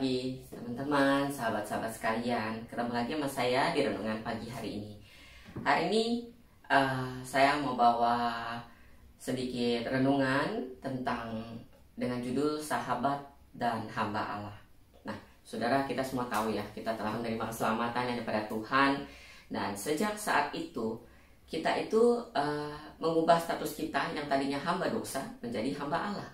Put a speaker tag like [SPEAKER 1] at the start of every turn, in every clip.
[SPEAKER 1] pagi teman-teman, sahabat-sahabat sekalian. Ketemu lagi sama saya di Renungan Pagi hari ini. Hari ini saya mau bawa sedikit renungan tentang dengan judul Sahabat dan Hamba Allah. Nah, saudara, kita semua tahu ya, kita telah menerima keselamatan yang daripada Tuhan. Dan sejak saat itu, kita itu mengubah status kita yang tadinya hamba dosa menjadi hamba Allah.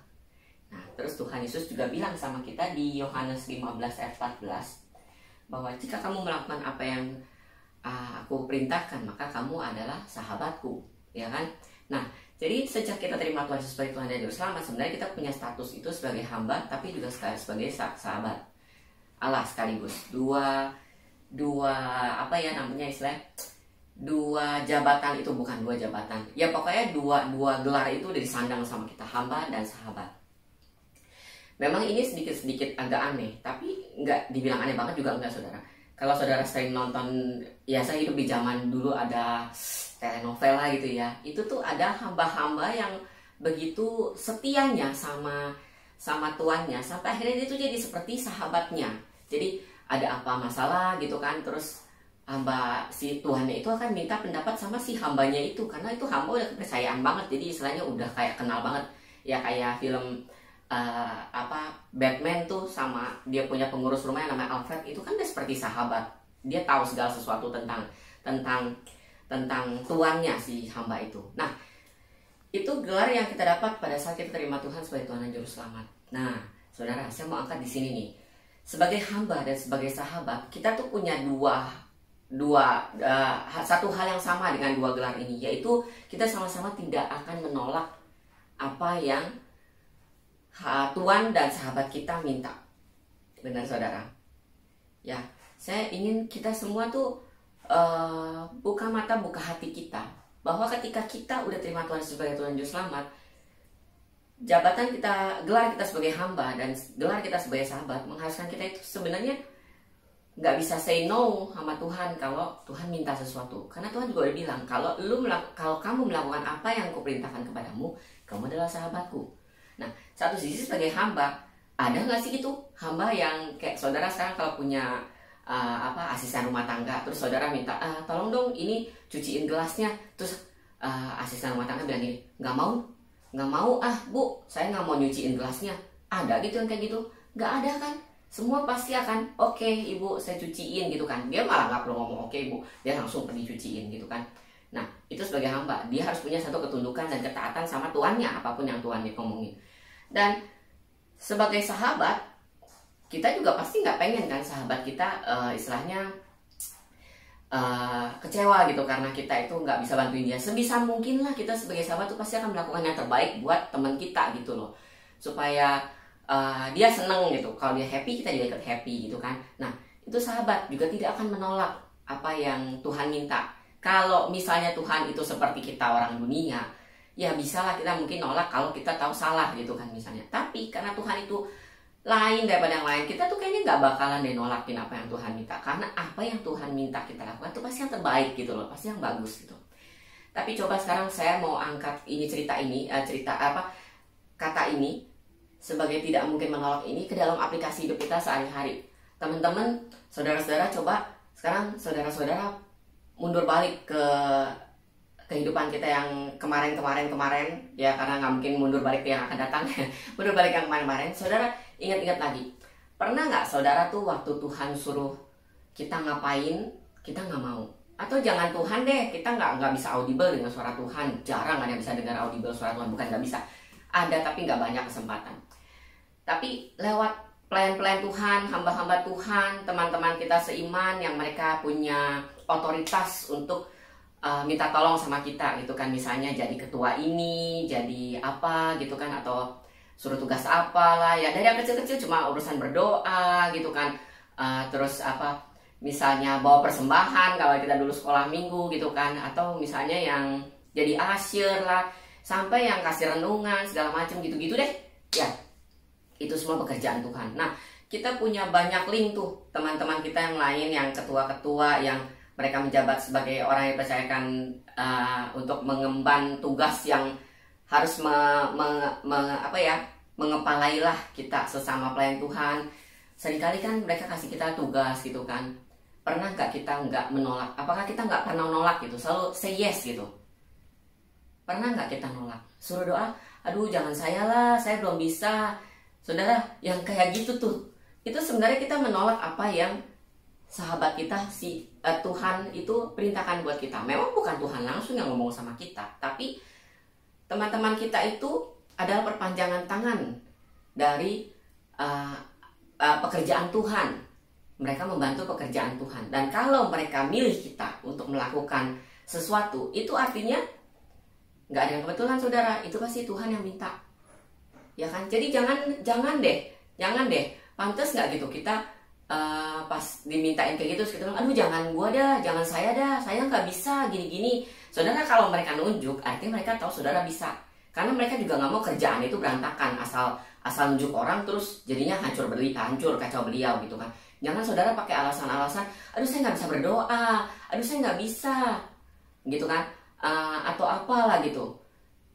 [SPEAKER 1] Nah, terus Tuhan Yesus juga bilang sama kita di Yohanes 15 ayat 14 bahwa jika kamu melakukan apa yang aku perintahkan, maka kamu adalah sahabatku, ya kan? Nah, jadi sejak kita terima Tuhan Yesus sebagai Tuhan dan Juru Selamat, sebenarnya kita punya status itu sebagai hamba, tapi juga sebagai sahabat Allah sekaligus. Dua apa ya namanya istilah? Dua jabatan itu bukan dua jabatan. Ya pokoknya dua gelar itu disandang sama kita, hamba dan sahabat. Memang ini sedikit agak aneh, tapi nggak dibilang aneh banget juga enggak, saudara. Kalau saudara sering nonton, ya saya hidup di zaman dulu ada telenovela gitu ya. Itu tuh ada hamba-hamba yang begitu setianya sama tuannya, sampai akhirnya dia tuh jadi seperti sahabatnya. Jadi ada apa masalah gitu kan, terus hamba si tuannya itu akan minta pendapat sama si hambanya itu, karena itu hamba udah kepercayaan banget, jadi istilahnya udah kayak kenal banget. Ya kayak film Batman tuh sama dia punya pengurus rumah yang namanya Alfred, itu kan dia seperti sahabat. Dia tahu segala sesuatu tentang tuannya si hamba itu. Nah, itu gelar yang kita dapat pada saat kita terima Tuhan sebagai Tuhan dan Juru Selamat. Nah, saudara, saya mau angkat di sini nih. Sebagai hamba dan sebagai sahabat, kita tuh punya satu hal yang sama dengan dua gelar ini, yaitu kita sama-sama tidak akan menolak apa yang Tuhan dan sahabat kita minta. Benar, saudara? Ya, saya ingin kita semua tuh buka mata, buka hati kita, bahwa ketika kita udah terima Tuhan sebagai Tuhan Juru Selamat, jabatan kita, gelar kita sebagai hamba dan gelar kita sebagai sahabat mengharuskan kita itu sebenarnya nggak bisa say no sama Tuhan kalau Tuhan minta sesuatu. Karena Tuhan juga udah bilang, kalau kamu melakukan apa yang kuperintahkan kepadamu, kamu adalah sahabatku. Nah, satu sisi sebagai hamba, ada nggak sih gitu hamba yang kayak saudara sekarang kalau punya asisten rumah tangga, terus saudara minta tolong dong ini cuciin gelasnya, terus asisten rumah tangga bilang gini, nggak mau bu, saya nggak mau nyuciin gelasnya. Ada gitu yang kayak gitu? Nggak ada kan? Semua pasti akan oke, ibu saya cuciin gitu kan. Dia malah nggak perlu ngomong oke ibu, dia langsung pergi cuciin gitu kan. Nah, itu sebagai hamba, dia harus punya satu ketundukan dan ketaatan sama tuannya, apapun yang Tuhan ngomongin. Dan sebagai sahabat, kita juga pasti nggak pengen kan sahabat kita istilahnya kecewa gitu karena kita itu nggak bisa bantuin dia. Sebisa mungkin lah kita sebagai sahabat tuh pasti akan melakukan yang terbaik buat teman kita gitu loh, supaya dia seneng gitu. Kalau dia happy, kita juga ikut happy gitu kan. Nah, itu sahabat juga tidak akan menolak apa yang Tuhan minta. Kalau misalnya Tuhan itu seperti kita orang dunia, ya bisalah kita mungkin nolak kalau kita tahu salah gitu kan misalnya. Tapi karena Tuhan itu lain daripada yang lain, kita tuh kayaknya nggak bakalan deh nolakin apa yang Tuhan minta. Karena apa yang Tuhan minta kita lakukan itu pasti yang terbaik gitu loh, pasti yang bagus gitu. Tapi coba sekarang saya mau angkat kata ini sebagai tidak mungkin menolak ini ke dalam aplikasi hidup kita sehari-hari. Teman-teman, saudara-saudara, coba sekarang saudara-saudara mundur balik ke kehidupan kita yang kemarin ya, karena nggak mungkin mundur balik ke yang akan datang. Mundur balik yang kemarin. Saudara ingat-ingat lagi, pernah nggak saudara tuh waktu Tuhan suruh kita ngapain kita nggak mau? Atau jangan Tuhan deh, kita nggak bisa audible dengan suara Tuhan. Jarang ada yang bisa dengar audible suara Tuhan. Bukan nggak bisa, ada tapi nggak banyak kesempatan. Tapi lewat pelayan-pelayan Tuhan, hamba-hamba Tuhan, teman-teman kita seiman yang mereka punya otoritas untuk minta tolong sama kita gitu kan. Misalnya jadi ketua ini, jadi apa gitu kan, atau suruh tugas apalah ya, dari yang kecil-kecil cuma urusan berdoa gitu kan. Terus misalnya bawa persembahan kalau kita dulu sekolah minggu gitu kan, atau misalnya yang jadi asyir lah, sampai yang kasih renungan segala macam gitu-gitu deh ya. Itu semua pekerjaan Tuhan. Nah, kita punya banyak link tuh teman-teman kita yang lain, yang ketua-ketua, yang mereka menjabat sebagai orang yang dipercayakan untuk mengemban tugas yang harus mengepalailah kita sesama pelayan Tuhan. Seringkali kan mereka kasih kita tugas gitu kan. Pernah nggak kita nggak menolak? Apakah kita nggak pernah nolak gitu? Selalu say yes gitu. Pernah nggak kita nolak? Suruh doa, aduh jangan saya lah, saya belum bisa. Saudara, yang kayak gitu tuh, itu sebenarnya kita menolak apa yang sahabat kita, Tuhan itu perintahkan buat kita. Memang bukan Tuhan langsung yang ngomong sama kita, tapi teman-teman kita itu adalah perpanjangan tangan dari pekerjaan Tuhan. Mereka membantu pekerjaan Tuhan. Dan kalau mereka milih kita untuk melakukan sesuatu, itu artinya nggak ada yang kebetulan, saudara. Itu pasti Tuhan yang minta, ya kan? Jadi jangan deh. Pantas nggak gitu kita pas dimintain kayak gitu, kita bilang, aduh jangan gua dah, jangan saya dah, saya nggak bisa gini-gini. Saudara, kalau mereka nunjuk, artinya mereka tahu saudara bisa. Karena mereka juga nggak mau kerjaan itu berantakan, asal nunjuk orang terus jadinya hancur kacau beliau gitu kan. Jangan saudara pakai alasan-alasan, aduh saya nggak bisa berdoa, aduh saya nggak bisa, gitu kan, atau apalah gitu.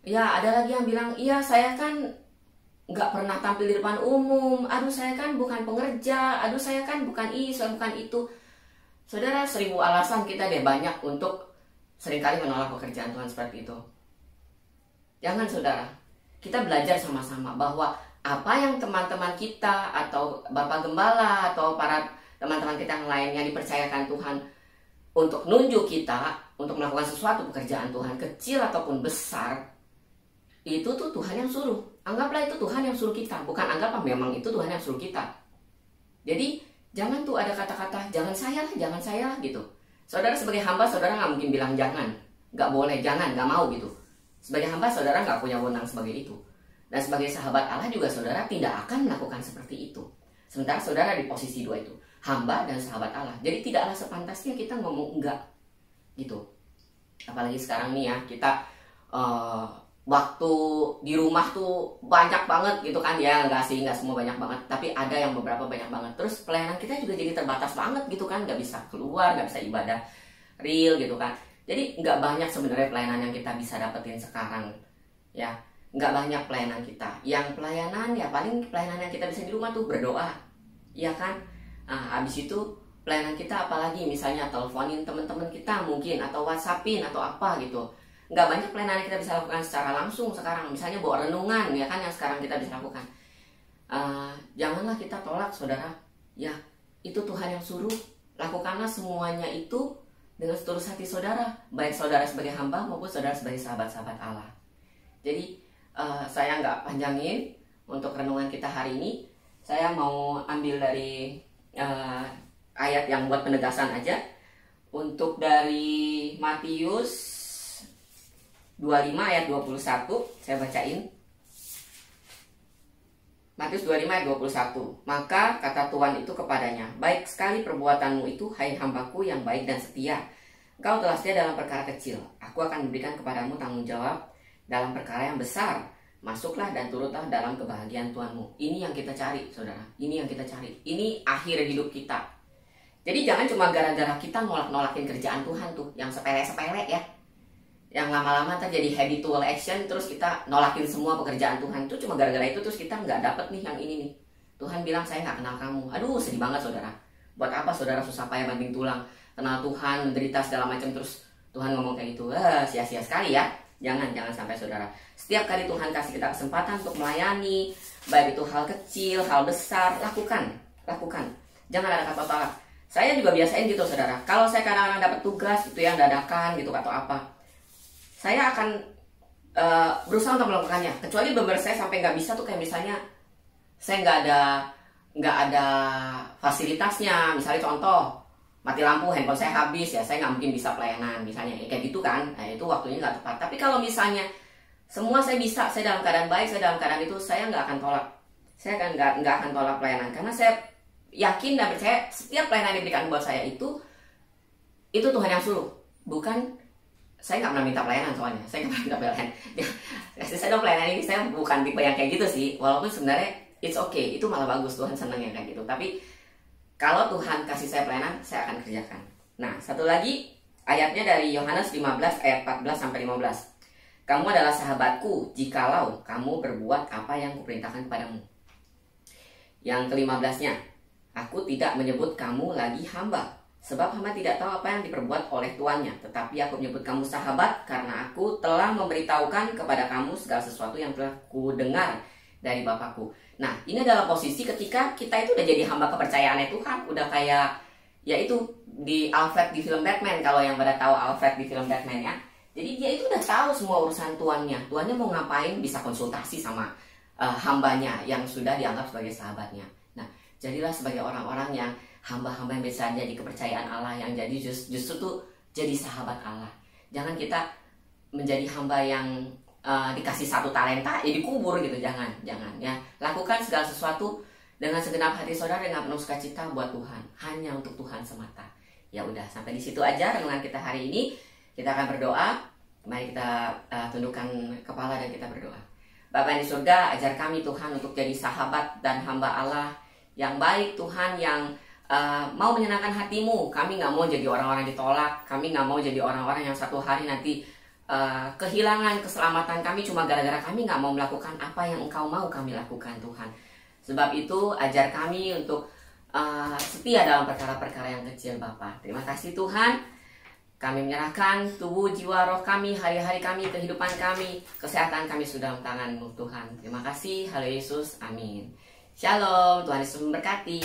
[SPEAKER 1] Ya ada lagi yang bilang, iya saya kan nggak pernah tampil di depan umum, aduh saya kan bukan pengerja, aduh saya kan bukan saya bukan itu. Saudara, 1000 alasan kita deh banyak untuk seringkali menolak pekerjaan Tuhan seperti itu. Jangan, saudara. Kita belajar sama-sama bahwa apa yang teman-teman kita atau Bapak Gembala atau para teman-teman kita yang lain yang dipercayakan Tuhan untuk nunjuk kita untuk melakukan sesuatu pekerjaan Tuhan, kecil ataupun besar, itu tuh Tuhan yang suruh. Anggaplah itu Tuhan yang suruh kita, bukan anggaplah memang itu Tuhan yang suruh kita. Jadi jangan tuh ada kata-kata jangan saya lah gitu. Saudara sebagai hamba, saudara nggak mungkin bilang jangan, nggak boleh, jangan, nggak mau gitu. Sebagai hamba, saudara nggak punya wewenang sebagai itu. Dan sebagai sahabat Allah juga saudara tidak akan melakukan seperti itu. Sementara saudara di posisi dua itu, hamba dan sahabat Allah. Jadi tidaklah sepantasnya kita ngomong enggak gitu. Apalagi sekarang nih ya, kita waktu di rumah tuh banyak banget gitu kan ya, nggak semua banyak banget, tapi ada yang beberapa banyak banget. Terus pelayanan kita juga jadi terbatas banget gitu kan, nggak bisa keluar, nggak bisa ibadah real gitu kan. Jadi nggak banyak sebenarnya pelayanan yang kita bisa dapetin sekarang ya, nggak banyak pelayanan kita. Yang pelayanan ya paling pelayanan yang kita bisa di rumah tuh berdoa, ya kan. Nah, abis itu pelayanan kita apalagi misalnya teleponin teman-teman kita mungkin, atau whatsappin atau apa gitu. Nggak banyak pelayanan yang kita bisa lakukan secara langsung sekarang. Misalnya bawa renungan ya kan, yang sekarang kita bisa lakukan. Janganlah kita tolak, saudara. Ya, itu Tuhan yang suruh. Lakukanlah semuanya itu dengan setulus hati saudara, baik saudara sebagai hamba maupun saudara sebagai sahabat-sahabat Allah. Jadi saya nggak panjangin untuk renungan kita hari ini. Saya mau ambil dari ayat yang buat penegasan aja. Untuk dari Matius 25 ayat 21 saya bacain. Matius 25 ayat 21. Maka kata Tuhan itu kepadanya, baik sekali perbuatanmu itu, hai hambaku yang baik dan setia. Engkau telah setia dalam perkara kecil, aku akan memberikan kepadamu tanggung jawab dalam perkara yang besar. Masuklah dan turutlah dalam kebahagiaan Tuhanmu. Ini yang kita cari, saudara. Ini yang kita cari. Ini akhir hidup kita. Jadi jangan cuma gara-gara kita nolak-nolakin kerjaan Tuhan tuh, yang sepele-sepele ya, yang lama-lama terjadi habitual action, terus kita nolakin semua pekerjaan Tuhan. Itu cuma gara-gara itu terus kita nggak dapet nih yang ini nih. Tuhan bilang saya nggak kenal kamu. Aduh sedih banget, saudara. Buat apa saudara susah payah banting tulang kenal Tuhan, menderita segala macam, terus Tuhan ngomong kayak gitu? Sia-sia sekali ya. Jangan sampai, saudara. Setiap kali Tuhan kasih kita kesempatan untuk melayani, baik itu hal kecil, hal besar, lakukan. Jangan ada kata tolak. Saya juga biasain gitu, saudara. Kalau saya kadang-kadang dapat tugas gitu yang dadakan gitu atau apa, saya akan berusaha untuk melakukannya. Kecuali beberapa saya sampai nggak bisa tuh, kayak misalnya saya nggak ada fasilitasnya. Misalnya contoh, mati lampu, handphone saya habis ya, saya nggak mungkin bisa pelayanan misalnya kayak gitu kan. Nah itu waktunya nggak tepat. Tapi kalau misalnya semua saya bisa, saya dalam keadaan baik, saya dalam keadaan itu, saya nggak akan tolak. Saya nggak akan tolak pelayanan, karena saya yakin dan percaya setiap pelayanan yang diberikan buat saya itu Tuhan yang suruh, bukan. Saya nggak pernah minta pelayanan soalnya, saya nggak pernah minta pelayanan. Saya dong pelayanan ini, saya bukan tipe yang kayak gitu sih. Walaupun sebenarnya it's okay, itu malah bagus, Tuhan senang yang kayak gitu. Tapi kalau Tuhan kasih saya pelayanan, saya akan kerjakan. Nah, satu lagi ayatnya dari Yohanes 15 ayat 14 sampai 15. Kamu adalah sahabatku jikalau kamu berbuat apa yang kuperintahkan kepadamu. Yang ke-15-nya, Aku tidak menyebut kamu lagi hamba, sebab hamba tidak tahu apa yang diperbuat oleh tuannya. Tetapi aku menyebut kamu sahabat, karena aku telah memberitahukan kepada kamu segala sesuatu yang telah ku dengar dari Bapakku. Nah, ini adalah posisi ketika kita itu udah jadi hamba kepercayaannya Tuhan. Udah kayak, yaitu di Alfred di film Batman, kalau yang pada tahu Alfred di film Batman ya. Jadi dia itu udah tahu semua urusan tuannya. Tuannya mau ngapain bisa konsultasi sama hambanya yang sudah dianggap sebagai sahabatnya. Nah, jadilah sebagai orang-orang yang hamba-hamba yang bisa jadi kepercayaan Allah, yang jadi justru tuh jadi sahabat Allah. Jangan kita menjadi hamba yang dikasih 1 talenta ya dikubur gitu, jangan ya. Lakukan segala sesuatu dengan segenap hati saudara, dengan penuh sukacita buat Tuhan, hanya untuk Tuhan semata. Ya udah, sampai di situ aja renungan kita hari ini. Kita akan berdoa. Mari kita tundukkan kepala dan kita berdoa. Bapa yang di surga, ajar kami Tuhan untuk jadi sahabat dan hamba Allah yang baik Tuhan, yang mau menyenangkan hatimu. Kami nggak mau jadi orang-orang ditolak. Kami nggak mau jadi orang-orang yang satu hari nanti kehilangan keselamatan kami cuma gara-gara kami nggak mau melakukan apa yang Engkau mau kami lakukan Tuhan. Sebab itu ajar kami untuk setia dalam perkara-perkara yang kecil Bapa. Terima kasih Tuhan. Kami menyerahkan tubuh, jiwa, roh kami, hari-hari kami, kehidupan kami, kesehatan kami sudah dalam tangan-Mu Tuhan. Terima kasih. Halo Yesus. Amin. Shalom. Tuhan Yesus memberkati.